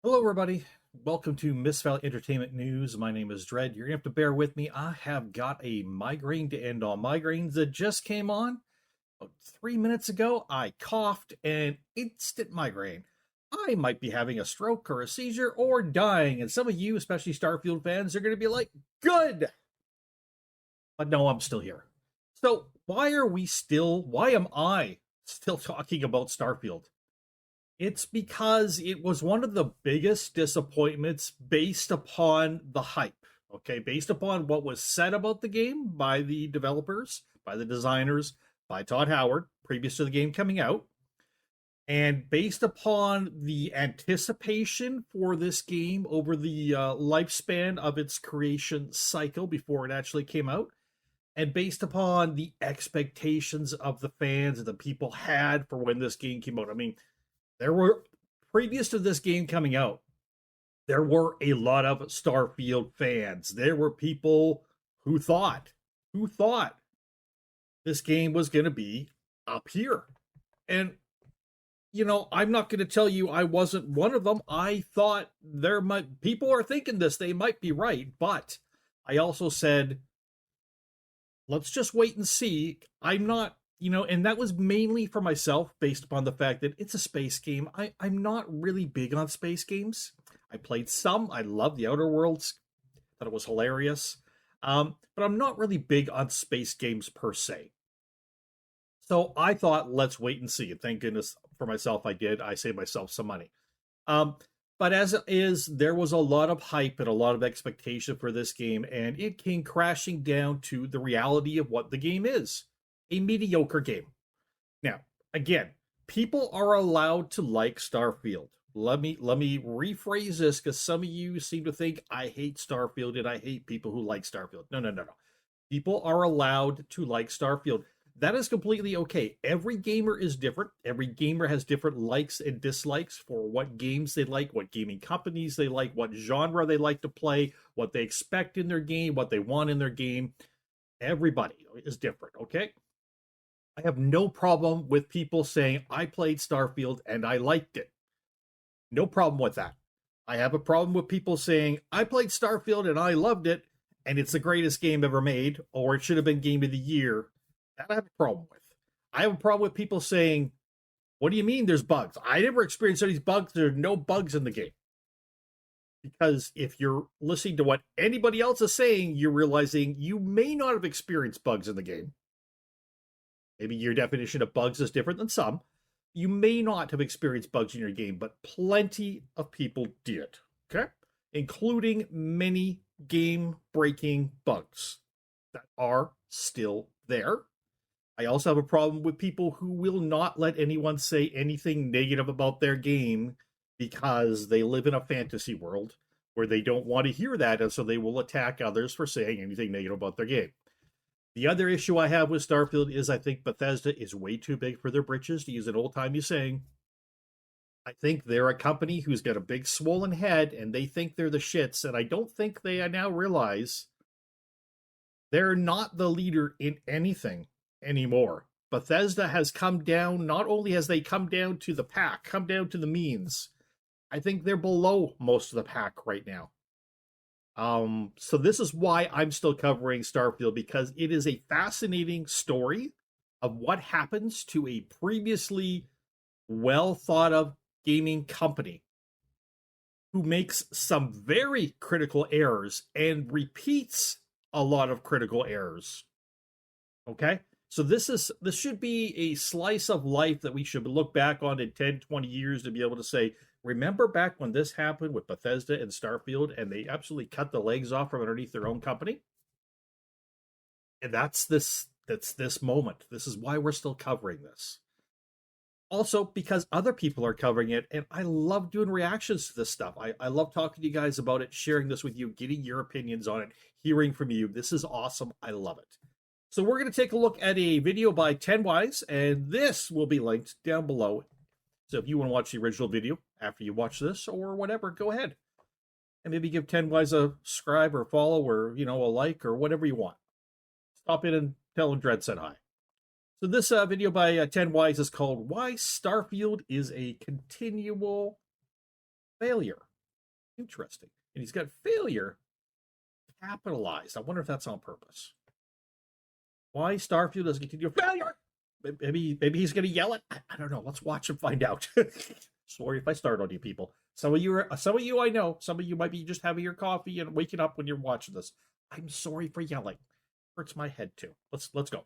Hello, everybody. Welcome to Miss Valley Entertainment News. My name is Dred. You're going to have to bear with me. I have got a migraine to end all migraines that just came on. About 3 minutes ago, I coughed and instant migraine. I might be having a stroke or a seizure or dying. And some of you, especially Starfield fans, are going to be like, good. But no, I'm still here. So, why am I still talking about Starfield? It's because it was one of the biggest disappointments based upon the hype. Okay, based upon what was said about the game by the developers, by the designers, by Todd Howard, previous to the game coming out, and based upon the anticipation for this game over the lifespan of its creation cycle before it actually came out, and based upon the expectations of the fans and the people had for when this game came out. I mean, there were previous to this game coming out, there were a lot of Starfield fans. There were people who thought this game was going to be up here. And I'm not going to tell you I wasn't one of them. I thought there might people are thinking this, they might be right, but I also said let's just wait and see. I'm not, and that was mainly for myself based upon the fact that it's a space game. I'm not really big on space games. I played some. I love the Outer Worlds. Thought it was hilarious. But I'm not really big on space games per se. So I thought, let's wait and see. And thank goodness for myself, I did. I saved myself some money. Um, but as it is, there was a lot of hype and a lot of expectation for this game, and it came crashing down to the reality of what the game is: a mediocre game. Now, again, people are allowed to like Starfield. Let me rephrase this because some of you seem to think I hate Starfield and I hate people who like Starfield. No, no, no, no. People are allowed to like Starfield. That is completely okay. Every gamer is different. Every gamer has different likes and dislikes for what games they like, what gaming companies they like, what genre they like to play, what they expect in their game, what they want in their game. Everybody is different, okay? I have no problem with people saying, I played Starfield and I liked it. No problem with that. I have a problem with people saying, I played Starfield and I loved it and it's the greatest game ever made, or it should have been Game of the Year. That I have a problem with. I have a problem with people saying, what do you mean there's bugs? I never experienced any bugs. There are no bugs in the game. Because if you're listening to what anybody else is saying, you're realizing you may not have experienced bugs in the game. Maybe your definition of bugs is different than some. You may not have experienced bugs in your game, but plenty of people did. Okay? Including many game breaking bugs that are still there. I also have a problem with people who will not let anyone say anything negative about their game because they live in a fantasy world where they don't want to hear that, and so they will attack others for saying anything negative about their game. The other issue I have with Starfield is I think Bethesda is way too big for their britches, to use an old-timey saying. I think they're a company who's got a big swollen head, and they think they're the shits, and I don't think they now realize they're not the leader in anything anymore. Bethesda has come down, not only has they come down to the pack, come down to the means, I think they're below most of the pack right now. So this is why I'm still covering Starfield, because it is a fascinating story of what happens to a previously well thought of gaming company who makes some very critical errors and repeats a lot of critical errors. Okay? So this should be a slice of life that we should look back on in 10, 20 years to be able to say, remember back when this happened with Bethesda and Starfield and they absolutely cut the legs off from underneath their own company? And that's this moment. This is why we're still covering this. Also, because other people are covering it, and I love doing reactions to this stuff. I love talking to you guys about it, sharing this with you, getting your opinions on it, hearing from you. This is awesome. I love it. So we're going to take a look at a video by TenWise, and this will be linked down below. So if you want to watch the original video after you watch this or whatever, go ahead. And maybe give TenWise a subscribe or follow or, a like or whatever you want. Stop in and tell him Dread said hi. So this video by TenWise is called Why Starfield is a Continual Failure. Interesting. And he's got failure capitalized. I wonder if that's on purpose. Why Starfield doesn't continue failure? Maybe he's going to yell it. I don't know. Let's watch and find out. Sorry if I start on you people. Some of you I know. Some of you might be just having your coffee and waking up when you're watching this. I'm sorry for yelling. Hurts my head too. Let's go.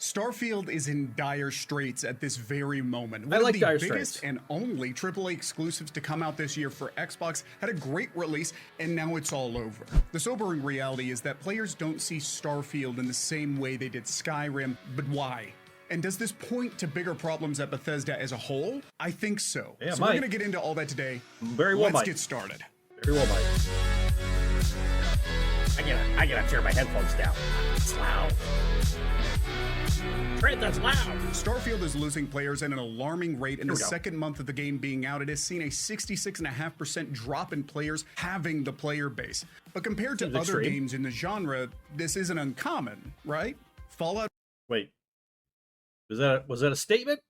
Starfield is in dire straits at this very moment. I like dire straits. One of the biggest and only AAA exclusives to come out this year for Xbox had a great release, and now it's all over. The sobering reality is that players don't see Starfield in the same way they did Skyrim, but why? And does this point to bigger problems at Bethesda as a whole? I think so. Yeah, so we're going to get into all that today. Very well, Let's get started. Very well, Mike. I gotta tear my headphones down. It's loud. Trent, that's loud. Starfield is losing players at an alarming rate. In the second month of the game being out, it has seen a 66.5% drop in players having the player base. But compared to other games in the genre, this isn't uncommon, right? Fallout. Wait, was that a statement?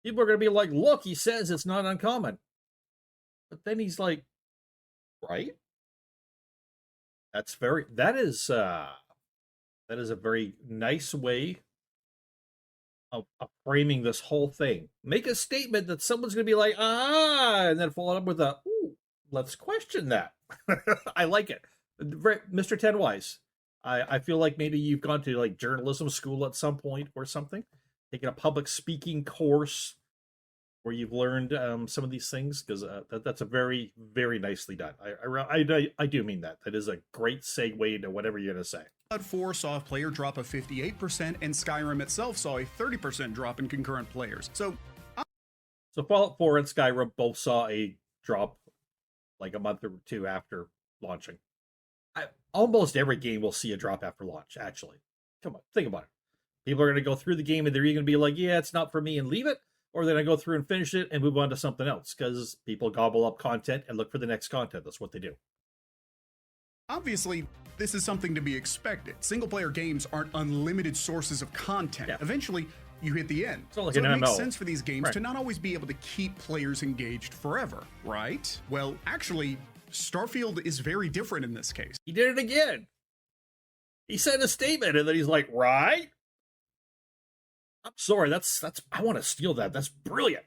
People are gonna be like, "Look, he says it's not uncommon," but then he's like, "Right." That is a very nice way of framing this whole thing. Make a statement that someone's going to be like, and then follow up with a, ooh, let's question that. I like it. Mr. TenWise, I feel like maybe you've gone to like journalism school at some point or something, taken a public speaking course where you've learned some of these things, because that's a very, very nicely done. I do mean that. That is a great segue into whatever you're going to say. Fallout 4 saw a player drop of 58%, and Skyrim itself saw a 30% drop in concurrent players. So Fallout 4 and Skyrim both saw a drop like a month or two after launching. Almost every game will see a drop after launch, actually. Come on, think about it. People are going to go through the game and they're either going to be like, yeah, it's not for me, and leave it, or they're going to go through and finish it and move on to something else, because people gobble up content and look for the next content. That's what they do. Obviously, this is something to be expected. Single-player games aren't unlimited sources of content. Yeah. Eventually, you hit the end. So it makes sense for these games to not always be able to keep players engaged forever, right? Well, actually, Starfield is very different in this case. He did it again. He said a statement and then he's like, right? I'm sorry, that's I want to steal that. That's brilliant.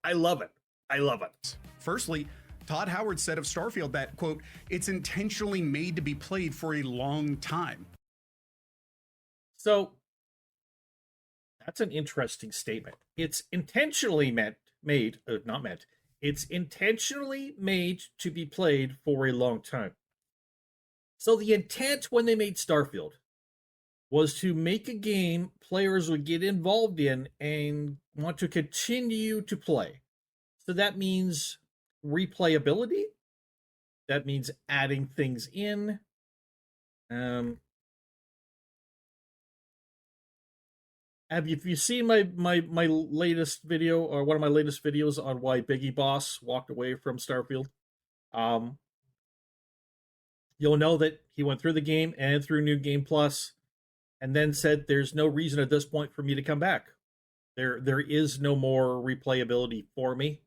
I love it. I love it. Firstly, Todd Howard said of Starfield that, quote, it's intentionally made to be played for a long time. So that's an interesting statement. It's intentionally it's intentionally made to be played for a long time. So the intent when they made Starfield was to make a game players would get involved in and want to continue to play. So that means replayability. That means adding things in. Have you seen my latest video, or one of my latest videos on why Biggie Boss walked away from Starfield? You'll know that he went through the game and through New Game Plus, and then said there's no reason at this point for me to come back. There is no more replayability for me.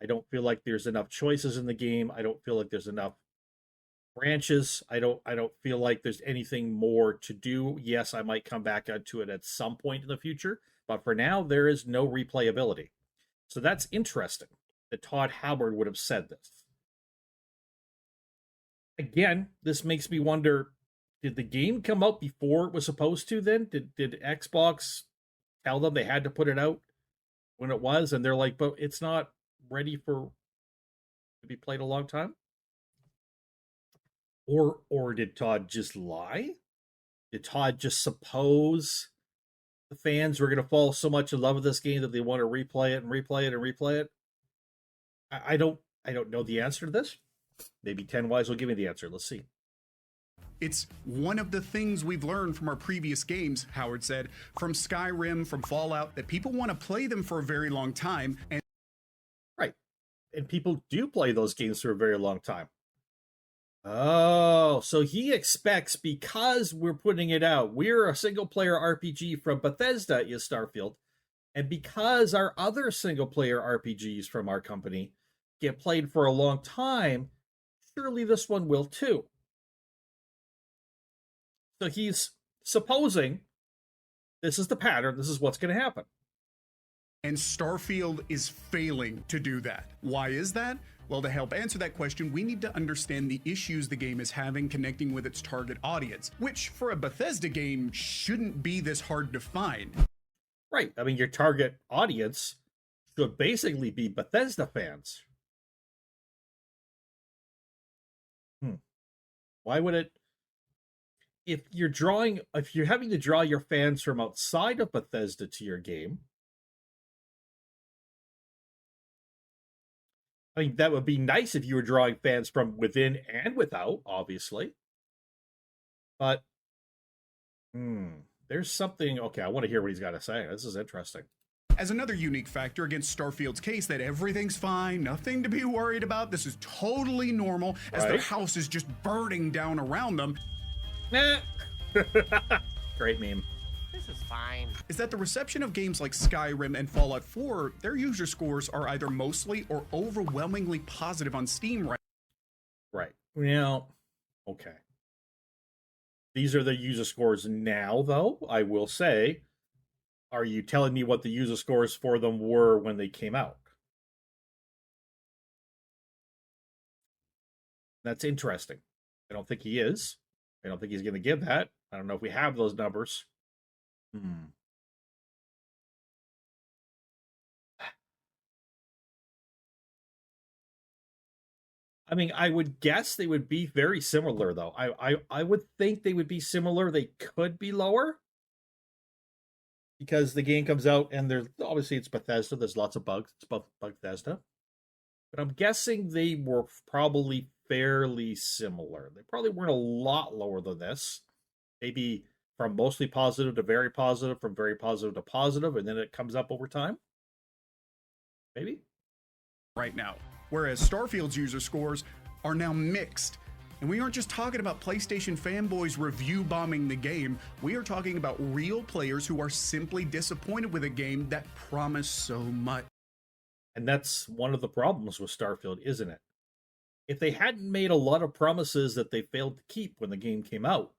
I don't feel like there's enough choices in the game. I don't feel like there's enough branches. I don't feel like there's anything more to do. Yes, I might come back to it at some point in the future, but for now there is no replayability. So that's interesting that Todd Howard would have said this. Again, this makes me wonder, did the game come out before it was supposed to then? Did Xbox tell them they had to put it out when it was, and they're like, but it's not ready to be played a long time? Or did Todd just lie? Did Todd just suppose the fans were going to fall so much in love with this game that they want to replay it and replay it and replay it? I don't know the answer to this. Maybe TenWise will give me the answer. Let's see. It's one of the things we've learned from our previous games, Howard said, from Skyrim, from Fallout, that people want to play them for a very long time. And right. And people do play those games for a very long time. Oh, so he expects, because we're putting it out, we're a single-player RPG from Bethesda is Starfield, and because our other single-player RPGs from our company get played for a long time, surely this one will too. So he's supposing this is the pattern, this is what's going to happen. And Starfield is failing to do that. Why is that? Well, to help answer that question, we need to understand the issues the game is having connecting with its target audience, which for a Bethesda game shouldn't be this hard to find. Right. I mean, your target audience should basically be Bethesda fans. Why would it? If you're having to draw your fans from outside of Bethesda to your game, I mean, that would be nice if you were drawing fans from within and without, obviously. But, there's something. Okay, I want to hear what he's got to say. This is interesting. As another unique factor against Starfield's case that everything's fine, nothing to be worried about, this is totally normal, as their house is just burning down around them. Nah. Great meme. This is fine. Is that the reception of games like Skyrim and Fallout 4, their user scores are either mostly or overwhelmingly positive on Steam right now. Okay. These are the user scores now, though, I will say. Are you telling me what the user scores for them were when they came out? That's interesting. I don't think he is. I don't think he's going to give that. I don't know if we have those numbers. I mean, I would guess they would be very similar, though. I would think they would be similar. They could be lower. Because the game comes out and there's obviously it's Bethesda. There's lots of bugs. It's Bethesda. But I'm guessing they were probably fairly similar. They probably weren't a lot lower than this. Maybe from mostly positive to very positive, from very positive to positive, and then it comes up over time. Maybe. Right now. Whereas Starfield's user scores are now mixed. And we aren't just talking about PlayStation fanboys review bombing the game. We are talking about real players who are simply disappointed with a game that promised so much. And that's one of the problems with Starfield, isn't it? If they hadn't made a lot of promises that they failed to keep when the game came out,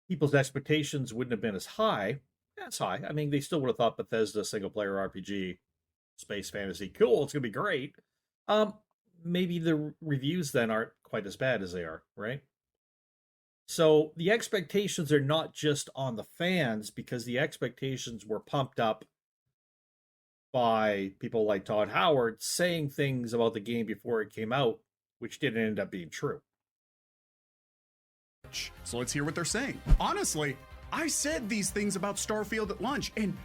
people's expectations wouldn't have been as high. That's high. I mean, they still would have thought Bethesda single-player RPG, space fantasy, cool, it's going to be great. Maybe the reviews then aren't quite as bad as they are, right? So the expectations are not just on the fans, because the expectations were pumped up by people like Todd Howard saying things about the game before it came out, which didn't end up being true. So let's hear what they're saying. Honestly, I said these things about Starfield at launch, and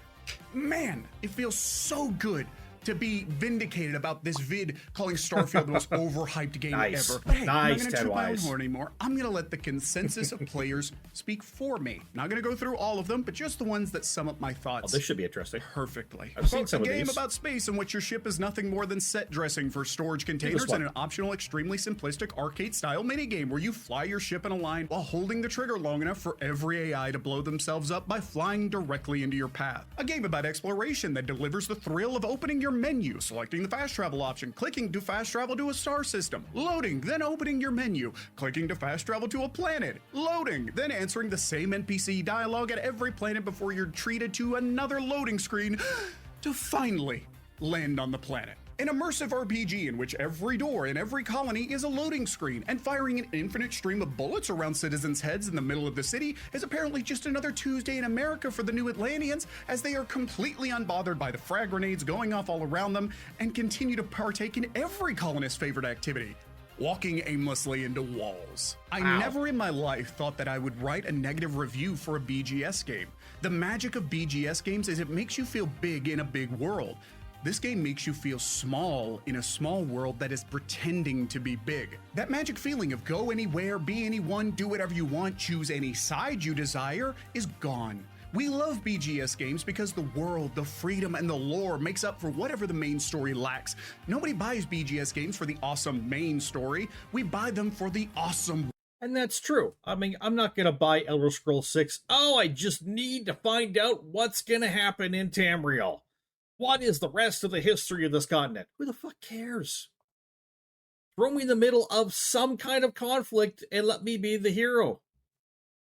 man, it feels so good to be vindicated about this vid calling Starfield the most overhyped game ever. But hey, I'm not going to toot my own horn anymore. I'm going to let the consensus of players speak for me. Not going to go through all of them, but just the ones that sum up my thoughts. Oh, this should be interesting. Perfectly. I've seen some of these. A game these. about space in which your ship is nothing more than set dressing for storage containers and an optional, extremely simplistic arcade-style minigame where you fly your ship in a line while holding the trigger long enough for every AI to blow themselves up by flying directly into your path. A game about exploration that delivers the thrill of opening your menu, selecting the fast travel option, clicking to fast travel to a star system, loading, then opening your menu, clicking to fast travel to a planet, loading, then answering the same NPC dialogue at every planet before you're treated to another loading screen to finally land on the planet. An immersive RPG in which every door in every colony is a loading screen, and firing an infinite stream of bullets around citizens' heads in the middle of the city is apparently just another Tuesday in America for the New Atlanteans, as they are completely unbothered by the frag grenades going off all around them and continue to partake in every colonist's favorite activity: walking aimlessly into walls. I never in my life thought that I would write a negative review for a BGS game. The magic of BGS games is it makes you feel big in a big world. This game makes you feel small in a small world that is pretending to be big. That magic feeling of go anywhere, be anyone, do whatever you want, choose any side you desire is gone. We love BGS games because the world, the freedom, and the lore makes up for whatever the main story lacks. Nobody buys BGS games for the awesome main story. We buy them for the awesome. And that's true. I mean, I'm not going to buy Elder Scrolls 6. Oh, I just need to find out what's going to happen in Tamriel. What is the rest of the history of this continent? Who the fuck cares? Throw me in the middle of some kind of conflict and let me be the hero.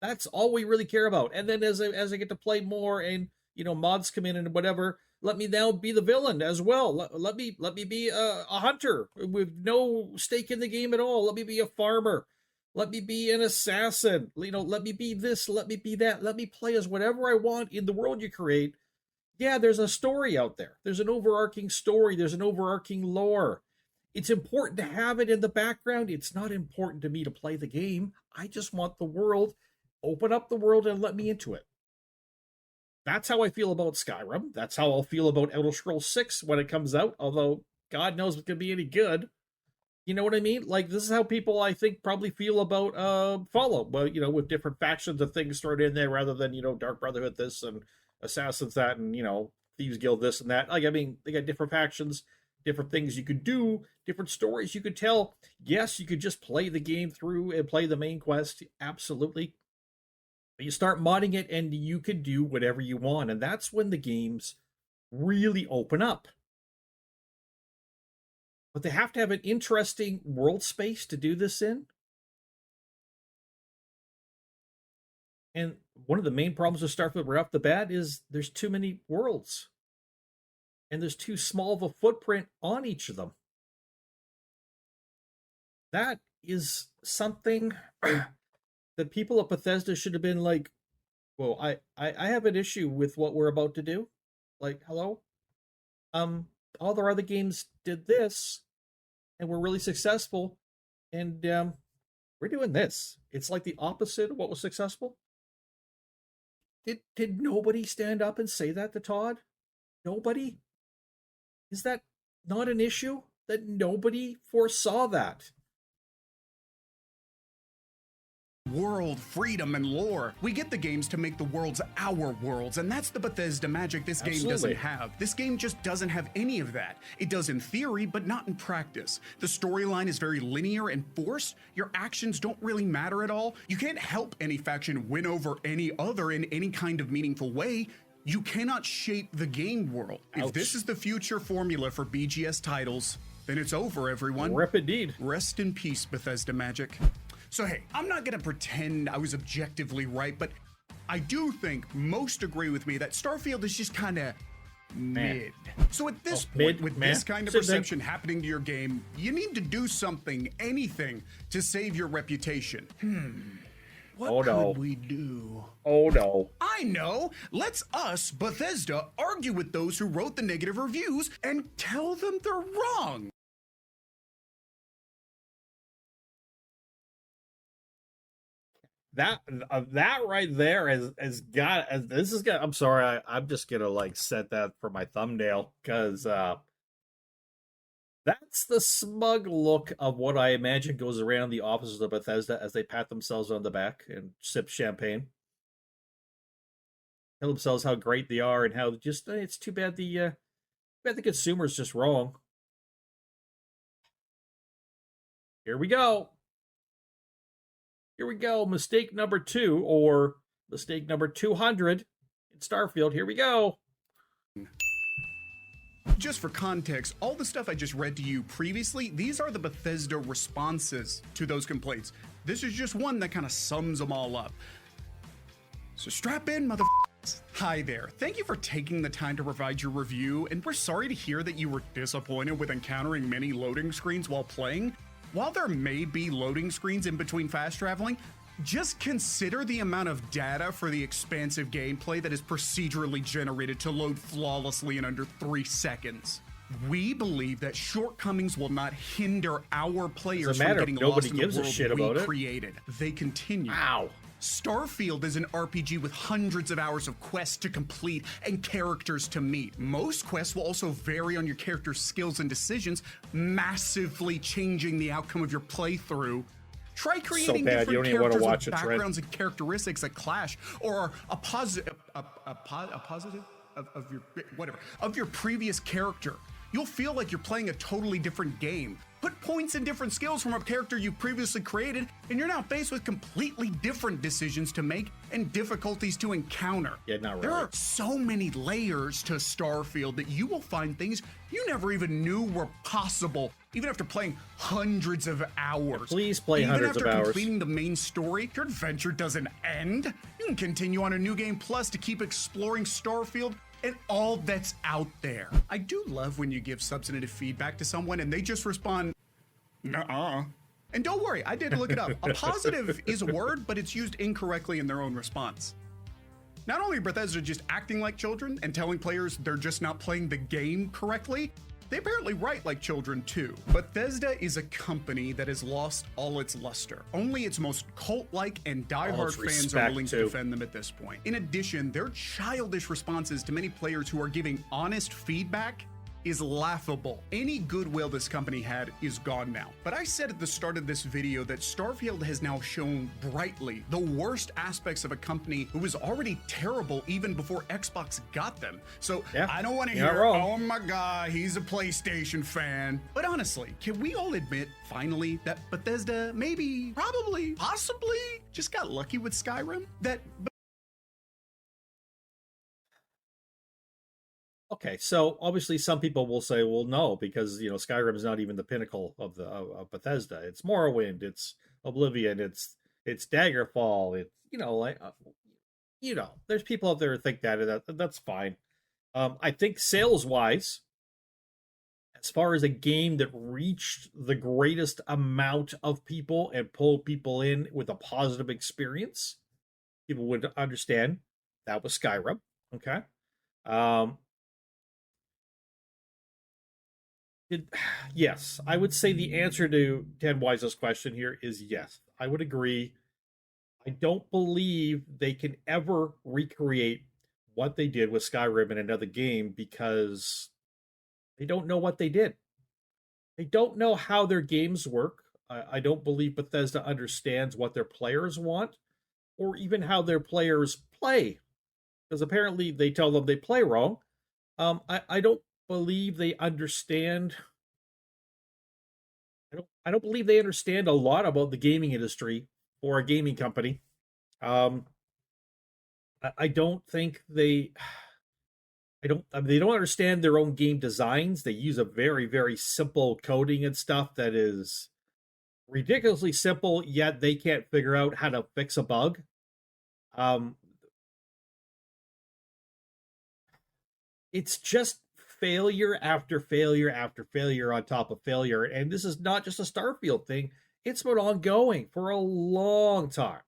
That's all we really care about. And then as I get to play more and mods come in and whatever, let me now be the villain as well. Let me be a hunter with no stake in the game at all. Let me be a farmer. Let me be an assassin. Let me be this. Let me be that. Let me play as whatever I want in the world you create. Yeah, there's a story out there. There's an overarching story. There's an overarching lore. It's important to have it in the background. It's not important to me to play the game. I just want the world. Open up the world and let me into it. That's how I feel about Skyrim. That's how I'll feel about Elder Scrolls 6 when it comes out, although God knows if it's going to be any good. You know what I mean? Like, this is how people, I think, probably feel about Fallout. Well, with different factions of things thrown in there rather than, Dark Brotherhood this and Assassins that and, Thieves Guild this and that. Like, I mean, they got different factions, different things you could do, different stories you could tell. Yes, you could just play the game through and play the main quest. Absolutely. But you start modding it and you can do whatever you want. And that's when the games really open up. But they have to have an interesting world space to do this in. And one of the main problems with Starfield right off the bat is there's too many worlds. And there's too small of a footprint on each of them. That is something that people at Bethesda should have been like, well, I have an issue with what we're about to do. Like, hello? All their other games did this, and were really successful, and we're doing this. It's like the opposite of what was successful. Did nobody stand up and say that to Todd? Nobody? Is that not an issue? That nobody foresaw that? World, freedom, and lore. We get the games to make the worlds our worlds, and that's the Bethesda magic this game doesn't have. This game just doesn't have any of that. It does in theory, but not in practice. The storyline is very linear and forced. Your actions don't really matter at all. You can't help any faction win over any other in any kind of meaningful way. You cannot shape the game world. Ouch. If this is the future formula for BGS titles, then it's over, everyone. Rip indeed. Rest in peace, Bethesda magic. So hey, I'm not gonna pretend I was objectively right, but I do think most agree with me that Starfield is just kinda mid. So at this point, with this kind of reception happening to your game, you need to do something, anything, to save your reputation. What could we do? Oh no. I know! Let's us, Bethesda, argue with those who wrote the negative reviews and tell them they're wrong! That right there has got, this is gonna, I'm sorry, I'm just gonna like set that for my thumbnail because that's the smug look of what I imagine goes around the offices of Bethesda as they pat themselves on the back and sip champagne. Tell themselves how great they are and how just it's too bad the consumer's just wrong. Here we go. Here we go, mistake number 2, or mistake number 200 in Starfield. Here we go. Just for context, all the stuff I just read to you previously, these are the Bethesda responses to those complaints. This is just one that kind of sums them all up. So strap in, motherfuckers. Hi there. Thank you for taking the time to provide your review, and we're sorry to hear that you were disappointed with encountering many loading screens while playing. While there may be loading screens in between fast traveling, just consider the amount of data for the expansive gameplay that is procedurally generated to load flawlessly in under 3 seconds. We believe that shortcomings will not hinder our players from getting lost in the world we created. They continue. Ow. Starfield is an RPG with hundreds of hours of quests to complete and characters to meet. Most quests will also vary on your character's skills and decisions, massively changing the outcome of your playthrough. Try creating different characters with backgrounds and characteristics that clash, or are a positive of your previous character. You'll feel like you're playing a totally different game. Put points and different skills from a character you previously created, and you're now faced with completely different decisions to make and difficulties to encounter. Yeah, not really. There are so many layers to Starfield that you will find things you never even knew were possible, even after playing hundreds of hours. Please play even hundreds of after hours. completing the main story, your adventure doesn't end. You can continue on a New Game Plus to keep exploring Starfield and all that's out there. I do love when you give substantive feedback to someone and they just respond, nuh-uh. And don't worry, I did look it up. A positive is a word, but it's used incorrectly in their own response. Not only are Bethesda just acting like children and telling players they're just not playing the game correctly, they apparently write like children too. Bethesda is a company that has lost all its luster. Only its most cult-like and diehard fans are willing to defend them at this point. In addition, their childish responses to many players who are giving honest feedback is laughable. Any goodwill this company had is gone now. But I said at the start of this video that Starfield has now shown brightly the worst aspects of a company who was already terrible even before Xbox got them. So yeah, I don't want to hear, oh my god, he's a PlayStation fan. But honestly, can we all admit finally that Bethesda maybe, probably, possibly just got lucky with Skyrim? Okay, so obviously some people will say, well, no, because, you know, Skyrim is not even the pinnacle of the of Bethesda. It's Morrowind, it's Oblivion, it's Daggerfall, it's, you know, like, you know, there's people out there who think that's fine. I think sales-wise, as far as a game that reached the greatest amount of people and pulled people in with a positive experience, people would understand that was Skyrim, okay? Yes, I would say the answer to TenWise's question here is yes. I would agree. I don't believe they can ever recreate what they did with Skyrim in another game because they don't know what they did. They don't know how their games work. I don't believe Bethesda understands what their players want or even how their players play, because apparently they tell them they play wrong. I don't believe they understand. I don't believe they understand a lot about the gaming industry or a gaming company. I don't think they. They don't understand their own game designs. They use a very, very simple coding and stuff that is ridiculously simple, yet they can't figure out how to fix a bug. It's just failure after failure after failure on top of failure. And this is not just a Starfield thing. It's been ongoing for a long time.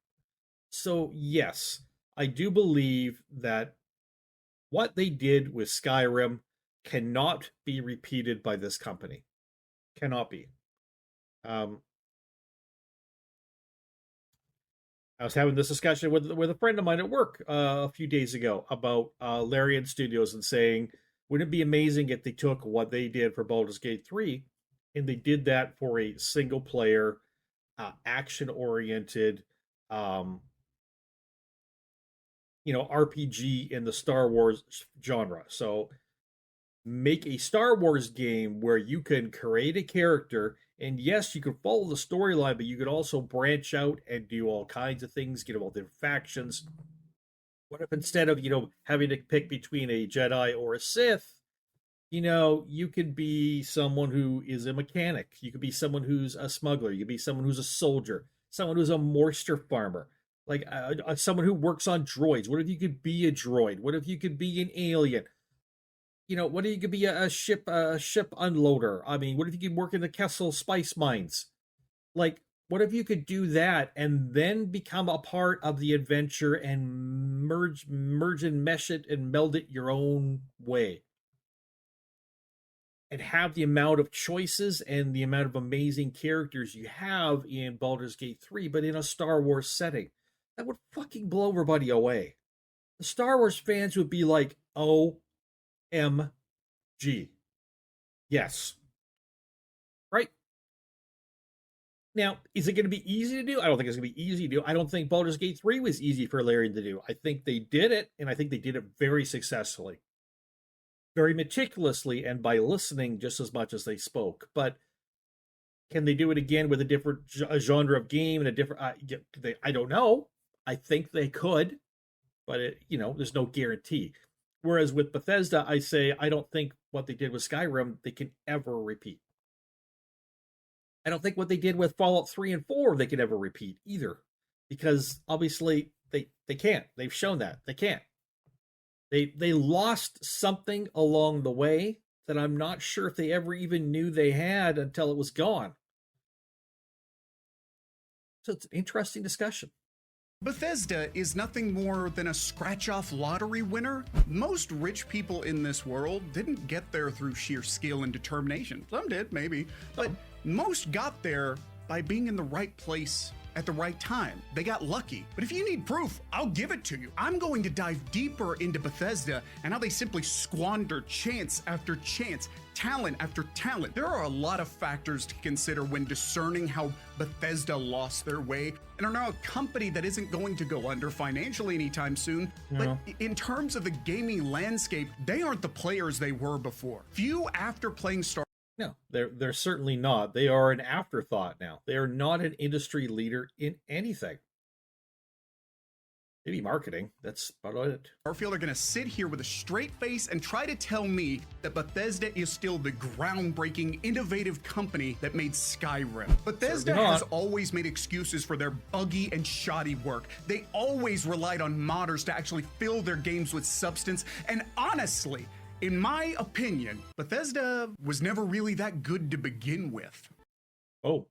So yes, I do believe that what they did with Skyrim cannot be repeated by this company. Cannot be. I was having this discussion with a friend of mine at work a few days ago about Larian Studios and saying, wouldn't it be amazing if they took what they did for Baldur's Gate 3 and they did that for a single player, action-oriented, RPG in the Star Wars genre. So make a Star Wars game where you can create a character, and yes, you can follow the storyline, but you could also branch out and do all kinds of things, get all different factions. What if instead of, having to pick between a Jedi or a Sith, you could be someone who is a mechanic. You could be someone who's a smuggler. You could be someone who's a soldier, someone who's a moisture farmer, like someone who works on droids. What if you could be a droid? What if you could be an alien? What if you could be a ship unloader? I mean, what if you could work in the Kessel spice mines? Like, what if you could do that and then become a part of the adventure and merge and mesh it and meld it your own way? And have the amount of choices and the amount of amazing characters you have in Baldur's Gate 3, but in a Star Wars setting. That would fucking blow everybody away. The Star Wars fans would be like, OMG. Yes. Right? Now, is it going to be easy to do? I don't think it's going to be easy to do. I don't think Baldur's Gate 3 was easy for Larian to do. I think they did it, and I think they did it very successfully. Very meticulously, and by listening just as much as they spoke. But Can they do it again with a different genre of game and a different? I don't know. I think they could, but there's no guarantee. Whereas with Bethesda, I say I don't think what they did with Skyrim they can ever repeat. I don't think what they did with Fallout 3 and 4 they could ever repeat either, because obviously they can't. They've shown that they can't. They lost something along the way that I'm not sure if they ever even knew they had until it was gone. So it's an interesting discussion. Bethesda is nothing more than a scratch-off lottery winner. Most rich people in this world didn't get there through sheer skill and determination. Some did, maybe, but most got there by being in the right place at the right time. They got lucky. But if you need proof, I'll give it to you. I'm going to dive deeper into Bethesda and how they simply squander chance after chance, talent after talent. There are a lot of factors to consider when discerning how Bethesda lost their way and are now a company that isn't going to go under financially anytime soon. But in terms of the gaming landscape, they aren't the players they were before. Few after playing No, they're certainly not. They are an afterthought now. They are not an industry leader in anything. Maybe marketing. That's about it. Starfield are going to sit here with a straight face and try to tell me that Bethesda is still the groundbreaking, innovative company that made Skyrim. Bethesda has always made excuses for their buggy and shoddy work. They always relied on modders to actually fill their games with substance. And honestly, in my opinion, Bethesda was never really that good to begin with. Oh,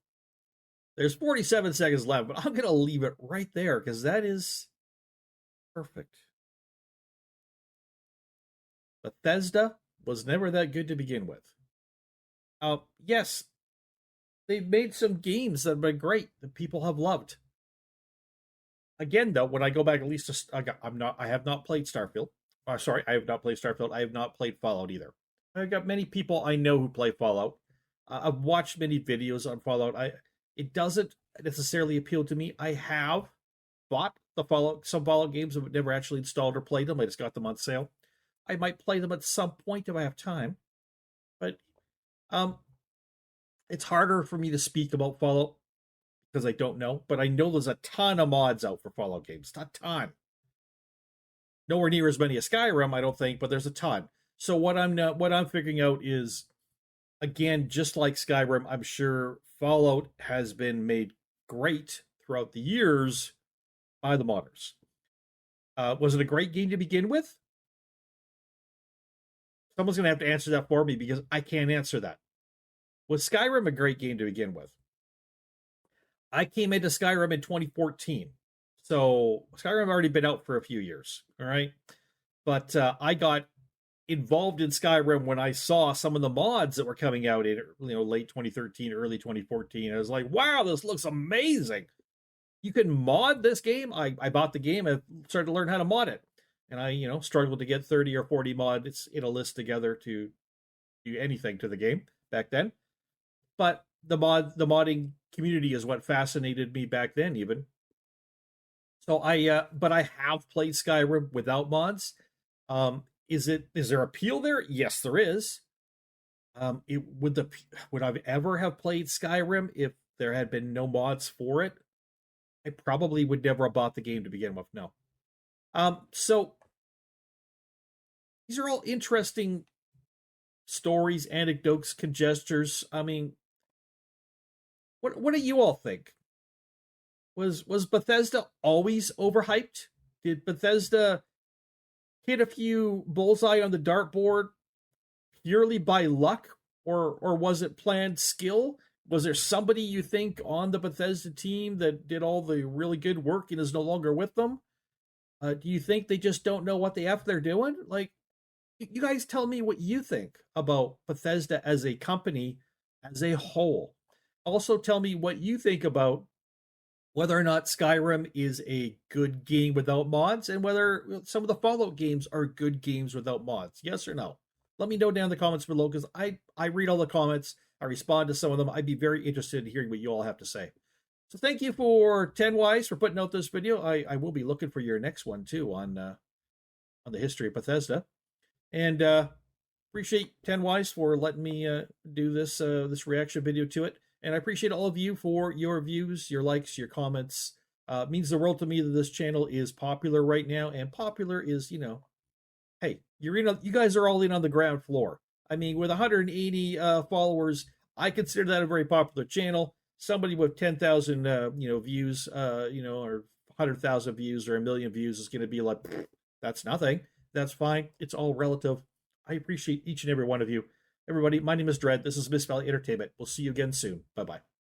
there's 47 seconds left, but I'm going to leave it right there because that is perfect. Bethesda was never that good to begin with. Yes, they've made some games that have been great that people have loved. Again, though, when I go back, at least I have not played Starfield. Sorry, I have not played Starfield. I have not played Fallout either. I've got many people I know who play Fallout. I've watched many videos on Fallout. It doesn't necessarily appeal to me. I have bought some Fallout games, but never actually installed or played them. I just got them on sale. I might play them at some point if I have time. But it's harder for me to speak about Fallout because I don't know. But I know there's a ton of mods out for Fallout games. A ton. Nowhere near as many as Skyrim, I don't think, but there's a ton. So what I'm figuring out is, again, just like Skyrim, I'm sure Fallout has been made great throughout the years by the modders. Was it a great game to begin with? Someone's going to have to answer that for me because I can't answer that. Was Skyrim a great game to begin with? I came into Skyrim in 2014. So Skyrim had already been out for a few years, all right? But I got involved in Skyrim when I saw some of the mods that were coming out in late 2013, early 2014. I was like, wow, this looks amazing. You can mod this game. I bought the game and started to learn how to mod it. And I, struggled to get 30 or 40 mods in a list together to do anything to the game back then. But the modding community is what fascinated me back then even. So but I have played Skyrim without mods. Is there appeal there? Yes, there is. Would I ever have played Skyrim if there had been no mods for it? I probably would never have bought the game to begin with. No. So these are all interesting stories, anecdotes, conjectures. I mean, what do you all think? Was Bethesda always overhyped? Did Bethesda hit a few bullseye on the dartboard purely by luck, or was it planned skill? Was there somebody you think on the Bethesda team that did all the really good work and is no longer with them? Do you think they just don't know what the F they're doing? Like, you guys tell me what you think about Bethesda as a company, as a whole. Also tell me what you think about whether or not Skyrim is a good game without mods, and whether some of the Fallout games are good games without mods. Yes or no? Let me know down in the comments below, because I read all the comments. I respond to some of them. I'd be very interested in hearing what you all have to say. So thank you for TenWise for putting out this video. I will be looking for your next one too on the history of Bethesda. And appreciate TenWise for letting me do this reaction video to it. And I appreciate all of you for your views, your likes, your comments. It means the world to me that this channel is popular right now, and popular is, hey, you guys are all in on the ground floor. I mean, with 180 followers, I consider that a very popular channel. Somebody with 10,000 views, or 100,000 views or a million views is going to be like, that's nothing. That's fine. It's all relative. I appreciate each and every one of you. Everybody, my name is Dread. This is Miss Valley Entertainment. We'll see you again soon. Bye bye.